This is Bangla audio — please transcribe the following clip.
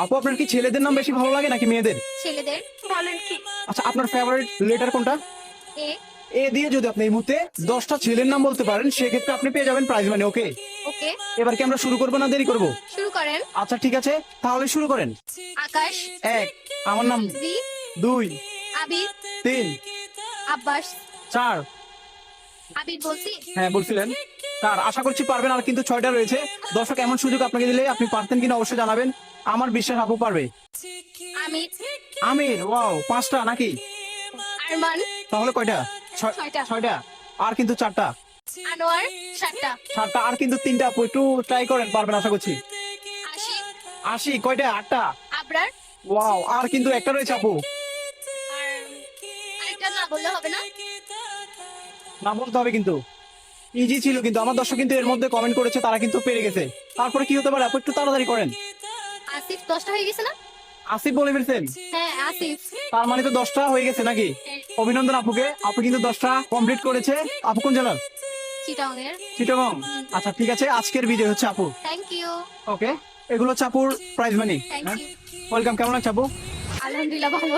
আপু আপনার কি ছেলেদের নাম বেশি ভালো লাগে নাকি মেয়েদের? ছেলেদের। বলেন কি? আচ্ছা আপনার ফেভারিট লেটার কোনটা? এ। এ দিয়ে যদি আপনি এই মুহূর্তে 10টা ছেলের নাম বলতে পারেন সেক্ষেত্রে আপনি পেয়ে যাবেন প্রাইজ মানি। ওকে, ওকে, এবার কি আমরা শুরু করবো না দেরি করবো? শুরু করেন। আচ্ছা ঠিক আছে, তাহলে শুরু করেন। আকাশ। 1, আমার নাম। জি। 2, আবির। 3, আব্বাস। 4। আবির বলছি। হ্যাঁ বলছিলেন। 4, আশা করছি পারবেন, আর কিন্তু 6টা রয়েছে। দর্শক এমন সুযোগ আপনাকে দিলে আপনি পারতেন কিনা অবশ্যই জানাবেন। আমার বিশ্বাস আপু পারবে। আমির। আমির, ওয়াও, 5টা নাকি? আরমান। তাহলে কয়টা? 6টা। 6টা, আর কিন্তু 4টা। আনোয়ার। 7টা। 7টা, আর কিন্তু 3টা। আপু একটু ট্রাই করেন, পারবেন আশা করছি। আশিক। 80, কয়টা? 8টা। আবরার। ওয়াও, আর কিন্তু একটা রয়েছে আপু। আর আরেকটা না বললে হবে না? না বলতে হবে কিন্তু। ইজি ছিল কিন্তু, আমার দর্শক কিন্তু এর মধ্যে কমেন্ট করেছে, তারা কিন্তু পেরে গেছে। তারপরে কি হতে পারে আপু, একটু তাড়াতাড়ি করেন। আসিফ। 10টা হয়ে গেছে না? আসিফ বলে ফেলছেন? হ্যাঁ, আসিফ। তার মানে তো 10টা হয়ে গেছে নাকি? অভিনন্দন আপুকে, আপু কিন্তু 10টা কমপ্লিট করেছে। আপু কোন জেলার? চিটাগংয়ের। চিটাগং। আচ্ছা ঠিক আছে, আজকের বিজয় হচ্ছে আপু। Thank you. ওকে, এগুলো হচ্ছে আপুর prize money. Thank you. Welcome, কেমন লাগছে আপু? আলহামদুলিল্লাহ ভালো।